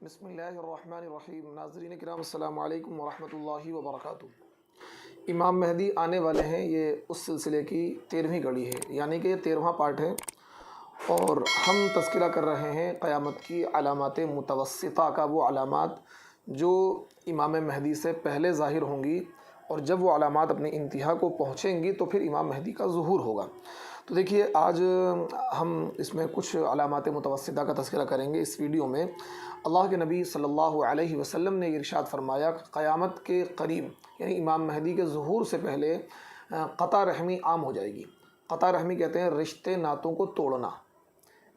بسم اللہ الرحمن الرحیم۔ ناظرین کرام السلام علیکم ورحمۃ اللہ وبرکاتہ۔ امام مہدی آنے والے ہیں، یہ اس سلسلے کی 13ویں کڑی ہے، یعنی کہ یہ 13واں پارٹ ہے، اور ہم تذکرہ کر رہے ہیں قیامت کی علامات متوسطہ کا، وہ علامات جو امام مہدی سے پہلے ظاہر ہوں گی، اور جب وہ علامات اپنی انتہا کو پہنچیں گی تو پھر امام مہدی کا ظہور ہوگا۔ تو دیکھیے، آج ہم اس میں کچھ علامات متوسطہ کا تذکرہ کریں گے۔ اس ویڈیو میں اللہ کے نبی صلی اللہ علیہ وسلم نے ارشاد فرمایا کہ قیامت کے قریب، یعنی امام مہدی کے ظہور سے پہلے قطع رحمی عام ہو جائے گی۔ قطع رحمی کہتے ہیں رشتے ناتوں کو توڑنا۔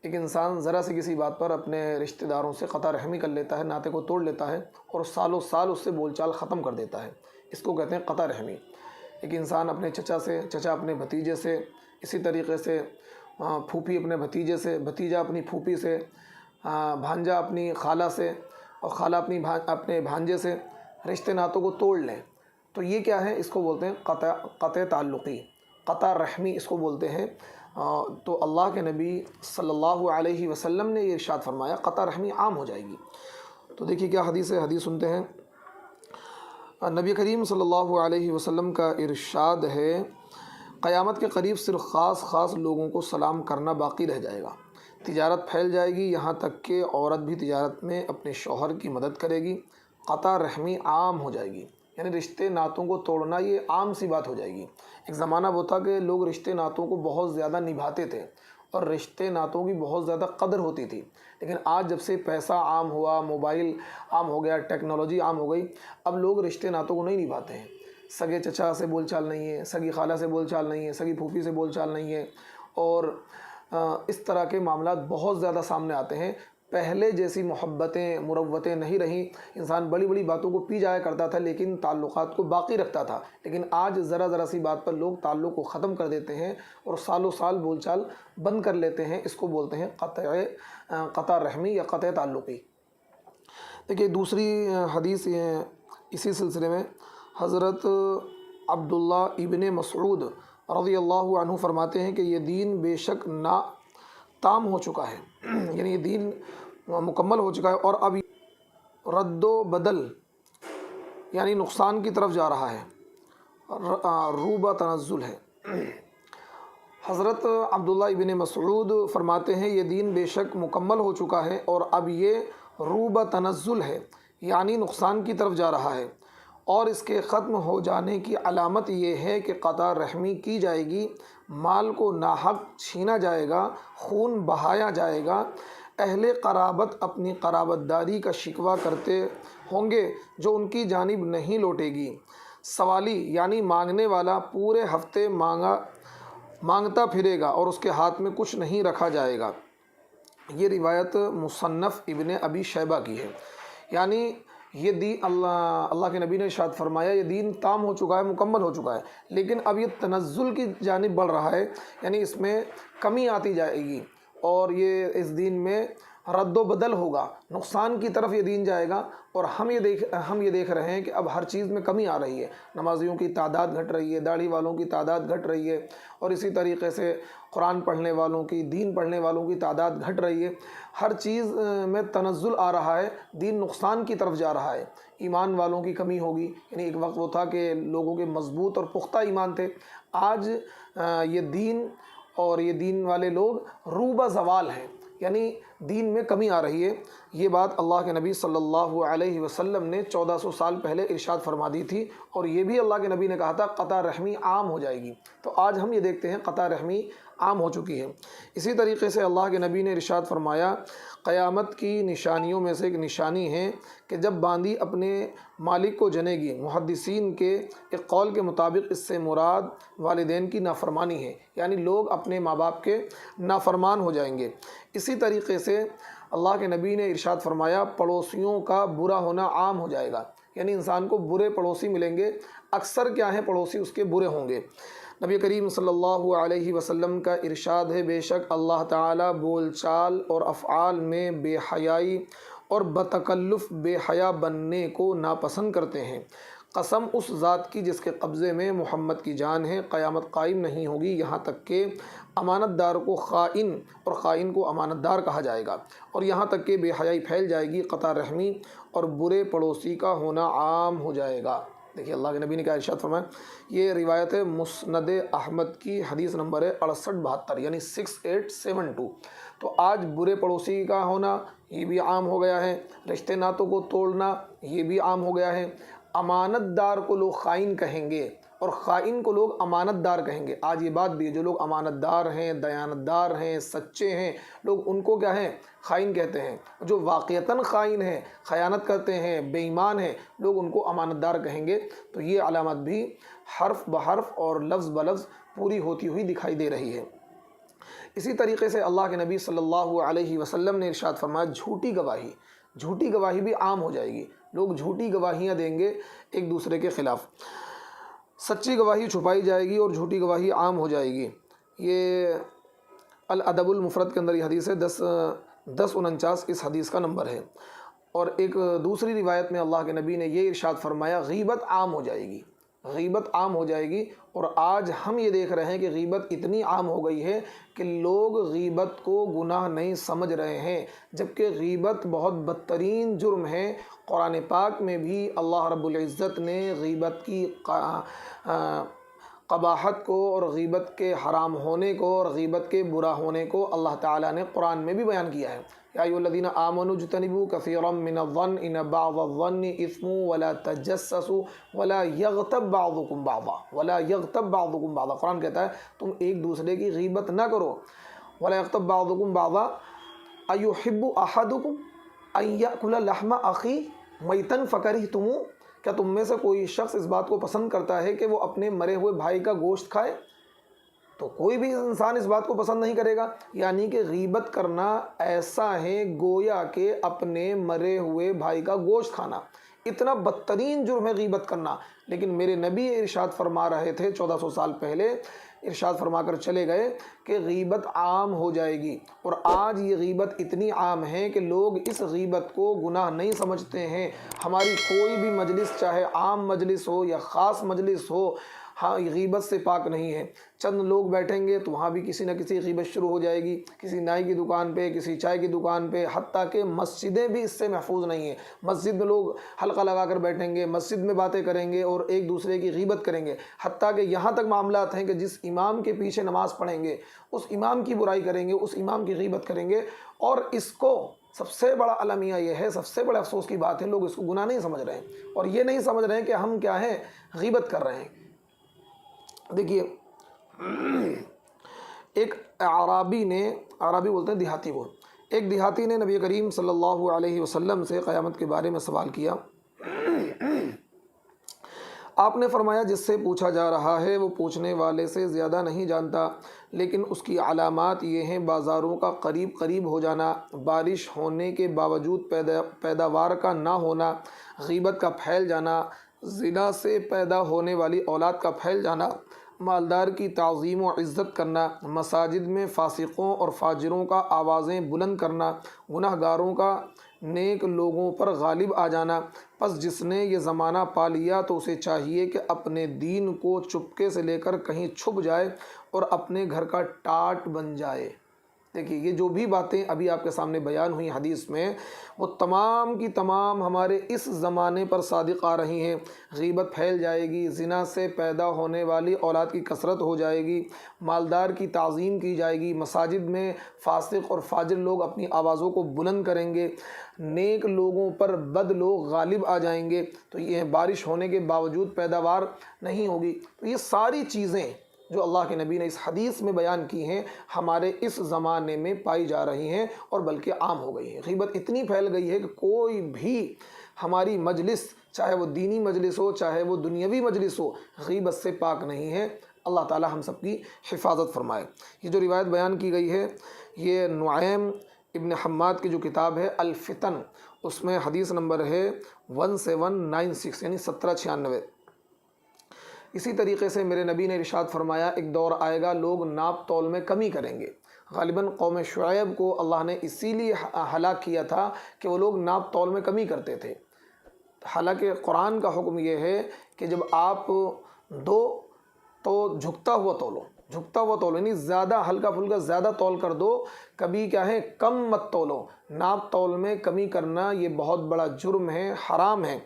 ایک انسان ذرا سی کسی بات پر اپنے رشتہ داروں سے قطع رحمی کر لیتا ہے، ناطے کو توڑ لیتا ہے، اور سالوں سال اس سے بول چال ختم کر دیتا ہے، اس کو کہتے ہیں قطع رحمی۔ ایک انسان اپنے چچا سے، چچا اپنے بھتیجے سے، اسی طریقے سے پھوپھی اپنے بھتیجے سے، بھتیجا اپنی پھوپھی سے، بھانجا اپنی خالہ سے، اور خالہ اپنے بھانجے سے رشتے ناتوں کو توڑ لیں، تو یہ کیا ہے؟ اس کو بولتے ہیں قطع تعلقی، قطع رحمی اس کو بولتے ہیں۔ تو اللہ کے نبی صلی اللہ علیہ وسلم نے یہ ارشاد فرمایا قطع رحمی عام ہو جائے گی۔ تو دیکھیے کیا حدیث ہے، حدیث سنتے ہیں۔ نبی کریم صلی اللہ علیہ وسلم کا ارشاد ہے، قیامت کے قریب صرف خاص لوگوں کو سلام کرنا باقی رہ جائے گا۔ تجارت پھیل جائے گی، یہاں تک کہ عورت بھی تجارت میں اپنے شوہر کی مدد کرے گی۔ قطع رحمی عام ہو جائے گی، یعنی رشتے ناتوں کو توڑنا یہ عام سی بات ہو جائے گی۔ ایک زمانہ وہ تھا کہ لوگ رشتے ناتوں کو بہت زیادہ نبھاتے تھے، اور رشتے ناتوں کی بہت زیادہ قدر ہوتی تھی، لیکن آج جب سے پیسہ عام ہوا، موبائل عام ہو گیا، ٹیکنالوجی عام ہو گئی، اب لوگ رشتے ناتوں کو نہیں نبھاتے ہیں۔ سگے چچا سے بول چال نہیں ہے، سگی خالہ سے بول چال نہیں ہے، سگی پھوپھی سے بول چال نہیں ہے، اور اس طرح کے معاملات بہت زیادہ سامنے آتے ہیں۔ پہلے جیسی محبتیں مروتیں نہیں رہیں، انسان بڑی بڑی باتوں کو پی جایا کرتا تھا لیکن تعلقات کو باقی رکھتا تھا، لیکن آج ذرا سی بات پر لوگ تعلق کو ختم کر دیتے ہیں اور سالوں سال بول چال بند کر لیتے ہیں۔ اس کو بولتے ہیں قطع رحمی یا قطع تعلقی۔ دیکھیے دوسری حدیث اسی سلسلے میں، حضرت عبداللہ ابن مسعود رضی اللہ عنہ فرماتے ہیں کہ یہ دین بے شک تام ہو چکا ہے، یعنی یہ دین مکمل ہو چکا ہے، اور اب رد و بدل یعنی نقصان کی طرف جا رہا ہے، روبہ تنزل ہے۔ حضرت عبداللہ ابن مسعود فرماتے ہیں یہ دین بے شک مکمل ہو چکا ہے، اور اب یہ روبہ تنزل ہے، یعنی نقصان کی طرف جا رہا ہے، اور اس کے ختم ہو جانے کی علامت یہ ہے کہ قطع رحمی کی جائے گی، مال کو ناحق چھینا جائے گا، خون بہایا جائے گا، اہل قرابت اپنی قرابت داری کا شکوہ کرتے ہوں گے جو ان کی جانب نہیں لوٹے گی، سوالی یعنی مانگنے والا پورے ہفتے مانگتا پھرے گا اور اس کے ہاتھ میں کچھ نہیں رکھا جائے گا۔ یہ روایت مصنف ابن ابی شیبہ کی ہے۔ یعنی یہ دین اللہ کے نبی نے ارشاد فرمایا یہ دین تام ہو چکا ہے، مکمل ہو چکا ہے، لیکن اب یہ تنزل کی جانب بڑھ رہا ہے، یعنی اس میں کمی آتی جائے گی، اور یہ اس دین میں رد و بدل ہوگا، نقصان کی طرف یہ دین جائے گا۔ اور ہم یہ دیکھ رہے ہیں کہ اب ہر چیز میں کمی آ رہی ہے، نمازیوں کی تعداد گھٹ رہی ہے، داڑھی والوں کی تعداد گھٹ رہی ہے، اور اسی طریقے سے قرآن پڑھنے والوں کی، دین پڑھنے والوں کی تعداد گھٹ رہی ہے۔ ہر چیز میں تنزل آ رہا ہے، دین نقصان کی طرف جا رہا ہے، ایمان والوں کی کمی ہوگی۔ یعنی ایک وقت وہ تھا کہ لوگوں کے مضبوط اور پختہ ایمان تھے، آج یہ دین اور یہ دین والے لوگ روبہ زوال ہیں، یعنی دین میں کمی آ رہی ہے۔ یہ بات اللہ کے نبی صلی اللہ علیہ وسلم نے 1400 سال پہلے ارشاد فرما دی تھی، اور یہ بھی اللہ کے نبی نے کہا تھا قطع رحمی عام ہو جائے گی۔ تو آج ہم یہ دیکھتے ہیں قطع رحمی عام ہو چکی ہے۔ اسی طریقے سے اللہ کے نبی نے ارشاد فرمایا قیامت کی نشانیوں میں سے ایک نشانی ہے کہ جب باندی اپنے مالک کو جنے گی۔ محدثین کے ایک قول کے مطابق اس سے مراد والدین کی نافرمانی ہے، یعنی لوگ اپنے ماں باپ کے نافرمان ہو جائیں گے۔ اسی طریقے سے اللہ کے نبی نے ارشاد فرمایا پڑوسیوں کا برا ہونا عام ہو جائے گا، یعنی انسان کو برے پڑوسی ملیں گے، اکثر کیا ہیں پڑوسی اس کے برے ہوں گے۔ نبی کریم صلی اللہ علیہ وسلم کا ارشاد ہے بے شک اللہ تعالیٰ بول چال اور افعال میں بے حیائی اور بتکلف بے حیا بننے کو ناپسند کرتے ہیں۔ قسم اس ذات کی جس کے قبضے میں محمد کی جان ہے، قیامت قائم نہیں ہوگی یہاں تک کہ امانت دار کو خائن اور خائن کو امانت دار کہا جائے گا، اور یہاں تک کہ بے حیائی پھیل جائے گی، قطع رحمی اور برے پڑوسی کا ہونا عام ہو جائے گا۔ دیکھیے اللہ کے نبی نے کیا ارشاد فرمایا، یہ روایت ہے مسند احمد کی، حدیث نمبر ہے 6872 یعنی 6872۔ تو آج برے پڑوسی کا ہونا یہ بھی عام ہو گیا ہے، رشتے ناتوں کو توڑنا یہ بھی عام ہو گیا ہے، امانت دار کو لوگ خائن کہیں گے اور خائن کو لوگ امانت دار کہیں گے۔ آج یہ بات بھی ہے، جو لوگ امانت دار ہیں، دیانت دار ہیں، سچے ہیں، لوگ ان کو کیا ہیں؟ خائن کہتے ہیں۔ جو واقعتاً خائن ہیں، خیانت کرتے ہیں، بے ایمان ہیں، لوگ ان کو امانت دار کہیں گے۔ تو یہ علامت بھی حرف بحرف اور لفظ بلفظ پوری ہوتی ہوئی دکھائی دے رہی ہے۔ اسی طریقے سے اللہ کے نبی صلی اللہ علیہ وسلم نے ارشاد فرمایا، جھوٹی گواہی بھی عام ہو جائے گی، لوگ جھوٹی گواہیاں دیں گے ایک دوسرے کے خلاف، سچی گواہی چھپائی جائے گی اور جھوٹی گواہی عام ہو جائے گی۔ یہ الادب المفرد کے اندر یہ حدیث ہے، 1049 اس حدیث کا نمبر ہے۔ اور ایک دوسری روایت میں اللہ کے نبی نے یہ ارشاد فرمایا، غیبت عام ہو جائے گی، غیبت عام ہو جائے گی۔ اور آج ہم یہ دیکھ رہے ہیں کہ غیبت اتنی عام ہو گئی ہے کہ لوگ غیبت کو گناہ نہیں سمجھ رہے ہیں، جبکہ غیبت بہت بدترین جرم ہے۔ قرآن پاک میں بھی اللہ رب العزت نے غیبت کی قباحت کو اور غیبت کے حرام ہونے کو اور غیبت کے برا ہونے کو اللہ تعالیٰ نے قرآن میں بھی بیان کیا ہے۔ یا ایھا الذین آمنوا اجتنبوا کثیرا من الظن ان بعض الظن اثم ولا تجسسوا ولا یغتب بعضکم بعضا۔ قرآن کہتا ہے تم ایک دوسرے کی غیبت نہ کرو۔ ولا یغتب بعضکم بعضا ایحب احدکم ان یأکل لحم اخیہ میتا فکرہتموہ۔ کیا تم میں سے کوئی شخص اس بات کو پسند کرتا ہے کہ وہ اپنے مرے ہوئے بھائی کا گوشت کھائے؟ تو کوئی بھی انسان اس بات کو پسند نہیں کرے گا۔ یعنی کہ غیبت کرنا ایسا ہے گویا کہ اپنے مرے ہوئے بھائی کا گوشت کھانا، اتنا بدترین جرم ہے غیبت کرنا۔ لیکن میرے نبی ارشاد فرما رہے تھے 1400 سال پہلے، ارشاد فرما کر چلے گئے کہ غیبت عام ہو جائے گی۔ اور آج یہ غیبت اتنی عام ہے کہ لوگ اس غیبت کو گناہ نہیں سمجھتے ہیں۔ ہماری کوئی بھی مجلس، چاہے عام مجلس ہو یا خاص مجلس ہو، ہاں غیبت سے پاک نہیں ہے۔ چند لوگ بیٹھیں گے تو وہاں بھی کسی نہ کسی غیبت شروع ہو جائے گی، کسی نائی کی دکان پہ، کسی چائے کی دکان پہ، حتیٰ کہ مسجدیں بھی اس سے محفوظ نہیں ہیں۔ مسجد میں لوگ حلقہ لگا کر بیٹھیں گے، مسجد میں باتیں کریں گے اور ایک دوسرے کی غیبت کریں گے، حتیٰ کہ یہاں تک معاملات ہیں کہ جس امام کے پیچھے نماز پڑھیں گے اس امام کی برائی کریں گے، اس امام کی غیبت کریں گے۔ اور اس کو سب سے بڑا المیہ یہ ہے، سب سے بڑے افسوس کی بات ہے، لوگ اس کو گناہ نہیں سمجھ رہے ہیں اور یہ نہیں سمجھ رہے ہیں کہ ہم کیا ہیں، غیبت کر رہے ہیں۔ دیکھیے ایک عرابی بولتے ہیں دیہاتی کو، ایک دیہاتی نے نبی کریم صلی اللہ علیہ وسلم سے قیامت کے بارے میں سوال کیا۔ آپ نے فرمایا جس سے پوچھا جا رہا ہے وہ پوچھنے والے سے زیادہ نہیں جانتا، لیکن اس کی علامات یہ ہیں: بازاروں کا قریب ہو جانا، بارش ہونے کے باوجود پیداوار کا نہ ہونا، غیبت کا پھیل جانا، زنا سے پیدا ہونے والی اولاد کا پھیل جانا، مالدار کی تعظیم و عزت کرنا، مساجد میں فاسقوں اور فاجروں کا آوازیں بلند کرنا، گناہ گاروں کا نیک لوگوں پر غالب آ جانا۔ پس جس نے یہ زمانہ پا لیا تو اسے چاہیے کہ اپنے دین کو چپکے سے لے کر کہیں چھپ جائے اور اپنے گھر کا ٹاٹ بن جائے۔ دیکھیے یہ جو بھی باتیں ابھی آپ کے سامنے بیان ہوئی حدیث میں، وہ تمام کی تمام ہمارے اس زمانے پر صادق آ رہی ہیں۔ غیبت پھیل جائے گی، زنا سے پیدا ہونے والی اولاد کی کثرت ہو جائے گی، مالدار کی تعظیم کی جائے گی، مساجد میں فاسق اور فاجر لوگ اپنی آوازوں کو بلند کریں گے، نیک لوگوں پر بد لوگ غالب آ جائیں گے، تو یہ بارش ہونے کے باوجود پیداوار نہیں ہوگی۔ تو یہ ساری چیزیں جو اللہ کے نبی نے اس حدیث میں بیان کی ہیں، ہمارے اس زمانے میں پائی جا رہی ہیں اور بلکہ عام ہو گئی ہیں۔ غیبت اتنی پھیل گئی ہے کہ کوئی بھی ہماری مجلس، چاہے وہ دینی مجلس ہو چاہے وہ دنیاوی مجلس ہو، غیبت سے پاک نہیں ہے۔ اللہ تعالی ہم سب کی حفاظت فرمائے۔ یہ جو روایت بیان کی گئی ہے، یہ نعیم ابن حماد کی جو کتاب ہے الفتن، اس میں حدیث نمبر ہے 1796 یعنی 1796۔ اسی طریقے سے میرے نبی نے ارشاد فرمایا، ایک دور آئے گا لوگ ناپ تول میں کمی کریں گے۔ غالباً قوم شعیب کو اللہ نے اسی لیے ہلاک کیا تھا کہ وہ لوگ ناپ تول میں کمی کرتے تھے۔ حالانکہ قرآن کا حکم یہ ہے کہ جب آپ دو تو جھکتا ہوا تولو، جھکتا ہوا تولو، یعنی زیادہ ہلکا پھلکا زیادہ تول کر دو، کبھی کیا ہے کم مت تولو۔ ناپ تول میں کمی کرنا یہ بہت بڑا جرم ہے، حرام ہے،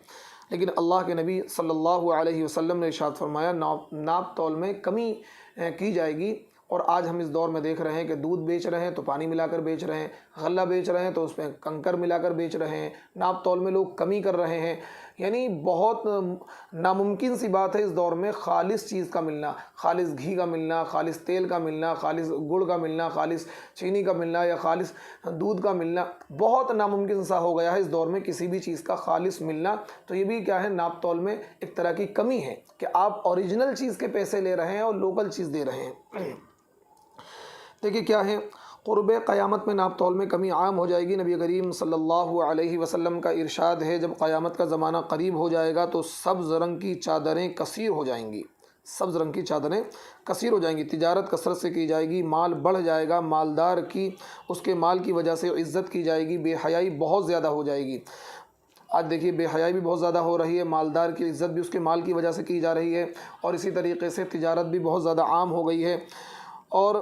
لیکن اللہ کے نبی صلی اللہ علیہ وسلم نے ارشاد فرمایا ناپ تول میں کمی کی جائے گی۔ اور آج ہم اس دور میں دیکھ رہے ہیں کہ دودھ بیچ رہے ہیں تو پانی ملا کر بیچ رہے ہیں، غلہ بیچ رہے ہیں تو اس میں کنکر ملا کر بیچ رہے ہیں، ناپ تول میں لوگ کمی کر رہے ہیں۔ یعنی بہت ناممکن سی بات ہے اس دور میں خالص چیز کا ملنا، خالص گھی کا ملنا، خالص تیل کا ملنا، خالص گڑ کا ملنا، خالص چینی کا ملنا یا خالص دودھ کا ملنا، بہت ناممکن سا ہو گیا ہے اس دور میں کسی بھی چیز کا خالص ملنا۔ تو یہ بھی کیا ہے ناپ تول میں ایک طرح کی کمی ہے کہ آپ اوریجنل چیز کے پیسے لے رہے ہیں اور لوکل چیز دے رہے ہیں۔ دیکھیے کیا ہے، قرب قیامت میں ناپ تول میں کمی عام ہو جائے گی۔ نبی کریم صلی اللہ علیہ وسلم کا ارشاد ہے جب قیامت کا زمانہ قریب ہو جائے گا تو سبز رنگ کی چادریں کثیر ہو جائیں گی، سبز رنگ کی چادریں کثیر ہو جائیں گی، تجارت کثرت سے کی جائے گی، مال بڑھ جائے گا، مالدار کی اس کے مال کی وجہ سے عزت کی جائے گی، بے حیائی بہت زیادہ ہو جائے گی۔ آج دیکھیے بے حیائی بھی بہت زیادہ ہو رہی ہے، مالدار کی عزت بھی اس کے مال کی وجہ سے کی جا رہی ہے، اور اسی طریقے سے تجارت بھی بہت زیادہ عام ہو گئی ہے۔ اور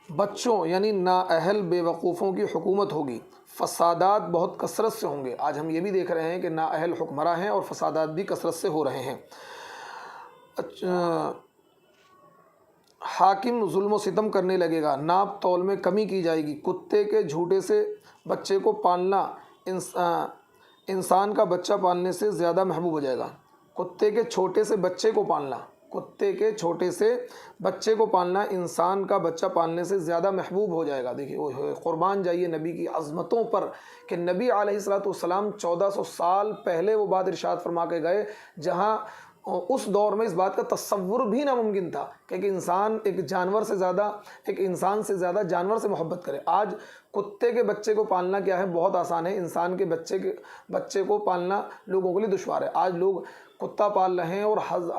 بچوں یعنی نااہل بے وقوفوں کی حکومت ہوگی، فسادات بہت کثرت سے ہوں گے۔ آج ہم یہ بھی دیکھ رہے ہیں کہ نااہل حکمراں ہیں اور فسادات بھی کثرت سے ہو رہے ہیں۔ حاکم ظلم و ستم کرنے لگے گا، ناپ تول میں کمی کی جائے گی، کتے کے جھوٹے سے بچے کو پالنا انسان کا بچہ پالنے سے زیادہ محبوب ہو جائے گا۔ کتے کے چھوٹے سے بچے کو پالنا، کتے کے چھوٹے سے بچے کو پالنا انسان کا بچہ پالنے سے زیادہ محبوب ہو جائے گا۔ دیکھیے قربان جائیے نبی کی عظمتوں پر کہ نبی علیہ الصلوۃ والسلام 1400 سال پہلے وہ بات ارشاد فرما کے گئے جہاں اس دور میں اس بات کا تصور بھی ناممکن تھا کہ ایک انسان ایک جانور سے زیادہ، ایک انسان سے زیادہ جانور سے محبت کرے۔ آج کتے کے بچے کو پالنا کیا ہے بہت آسان ہے، انسان کے بچے کو پالنا لوگوں کے لیے دشوار ہے۔ آج لوگ کتا پال رہے ہیں اور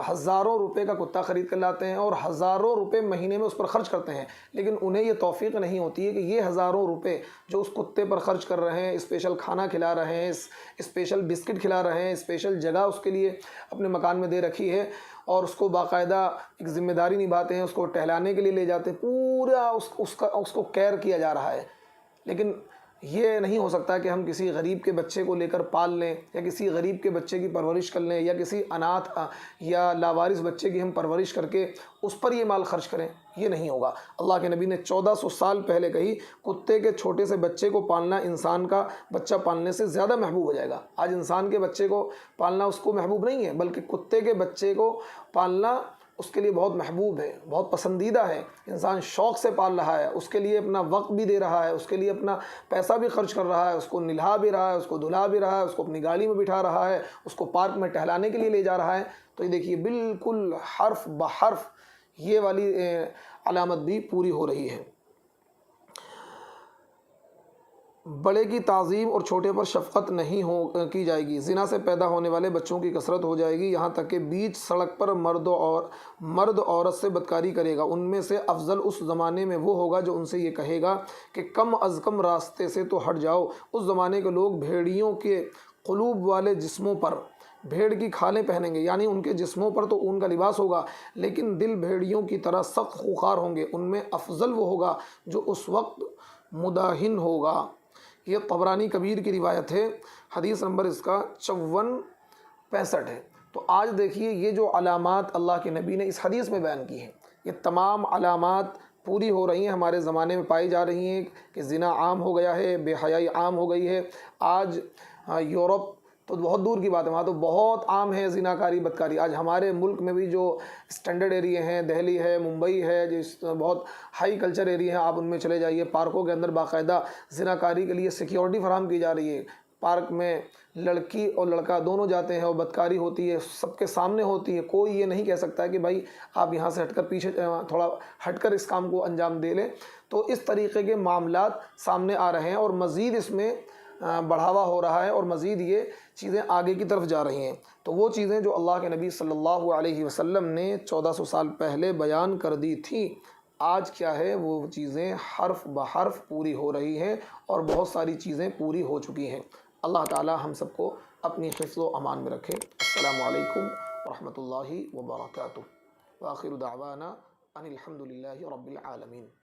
ہزاروں روپے کا کتا خرید کر لاتے ہیں اور ہزاروں روپے مہینے میں اس پر خرچ کرتے ہیں، لیکن انہیں یہ توفیق نہیں ہوتی ہے کہ یہ ہزاروں روپے جو اس کتے پر خرچ کر رہے ہیں، اسپیشل کھانا کھلا رہے ہیں، اسپیشل بسکٹ کھلا رہے ہیں، اسپیشل جگہ اس کے لیے اپنے مکان میں دے رکھی ہے اور اس کو باقاعدہ ایک ذمہ داری نبھاتے ہیں، اس کو ٹہلانے کے لیے لے جاتے ہیں، پورا اس کو کیئر کیا جا رہا ہے۔ لیکن یہ نہیں ہو سکتا کہ ہم کسی غریب کے بچے کو لے کر پال لیں یا کسی غریب کے بچے کی پرورش کر لیں یا کسی اناتھ یا لاوارث بچے کی ہم پرورش کر کے اس پر یہ مال خرچ کریں، یہ نہیں ہوگا۔ اللہ کے نبی نے 1400 سال پہلے کہی کتے کے چھوٹے سے بچے کو پالنا انسان کا بچہ پالنے سے زیادہ محبوب ہو جائے گا۔ آج انسان کے بچے کو پالنا اس کو محبوب نہیں ہے، بلکہ کتے کے بچے کو پالنا اس کے لیے بہت محبوب ہے، بہت پسندیدہ ہے، انسان شوق سے پال رہا ہے، اس کے لیے اپنا وقت بھی دے رہا ہے، اس کے لیے اپنا پیسہ بھی خرچ کر رہا ہے، اس کو نہلا بھی رہا ہے، اس کو دھلا بھی رہا ہے، اس کو اپنی گاڑی میں بٹھا رہا ہے، اس کو پارک میں ٹہلانے کے لیے لے جا رہا ہے۔ تو یہ دیکھیے بالکل حرف بحرف یہ والی علامت بھی پوری ہو رہی ہے۔ بڑے کی تعظیم اور چھوٹے پر شفقت نہیں کی جائے گی، زنا سے پیدا ہونے والے بچوں کی کثرت ہو جائے گی، یہاں تک کہ بیچ سڑک پر مرد عورت سے بدکاری کرے گا۔ ان میں سے افضل اس زمانے میں وہ ہوگا جو ان سے یہ کہے گا کہ کم از کم راستے سے تو ہٹ جاؤ۔ اس زمانے کے لوگ بھیڑیوں کے قلوب والے جسموں پر بھیڑ کی کھالیں پہنیں گے، یعنی ان کے جسموں پر تو اون کا لباس ہوگا لیکن دل بھیڑیوں کی طرح سخت خوخار ہوں گے۔ ان میں افضل وہ ہوگا جو اس وقت مداہن ہوگا۔ یہ طبرانی کبیر کی روایت ہے، حدیث نمبر اس کا 5465 ہے۔ تو آج دیکھیے یہ جو علامات اللہ کے نبی نے اس حدیث میں بیان کی ہیں، یہ تمام علامات پوری ہو رہی ہیں، ہمارے زمانے میں پائی جا رہی ہیں کہ زنا عام ہو گیا ہے، بے حیائی عام ہو گئی ہے۔ آج یورپ تو بہت دور کی بات ہے، وہاں تو بہت عام ہے زنا کاری بدکاری۔ آج ہمارے ملک میں بھی جو اسٹینڈرڈ ایریے ہیں، دہلی ہے، ممبئی ہے، جو بہت ہائی کلچر ایریے ہیں، آپ ان میں چلے جائیے، پارکوں کے اندر باقاعدہ زنا کاری کے لیے سیکیورٹی فراہم کی جا رہی ہے۔ پارک میں لڑکی اور لڑکا دونوں جاتے ہیں اور بدکاری ہوتی ہے، سب کے سامنے ہوتی ہے، کوئی یہ نہیں کہہ سکتا ہے کہ بھائی آپ یہاں سے ہٹ کر پیچھے تھوڑا ہٹ کر اس کام کو انجام دے لیں۔ تو اس طریقے کے معاملات سامنے آ رہے ہیں اور مزید اس میں بڑھاوا ہو رہا ہے اور مزید یہ چیزیں آگے کی طرف جا رہی ہیں۔ تو وہ چیزیں جو اللہ کے نبی صلی اللہ علیہ وسلم نے 1400 سال پہلے بیان کر دی تھیں، آج کیا ہے وہ چیزیں حرف بحرف پوری ہو رہی ہیں اور بہت ساری چیزیں پوری ہو چکی ہیں۔ اللہ تعالی ہم سب کو اپنی حفظ و امان میں رکھے۔ السلام علیکم ورحمۃ اللہ وبرکاتہ، وآخر دعوانا ان الحمد للہ رب العالمین۔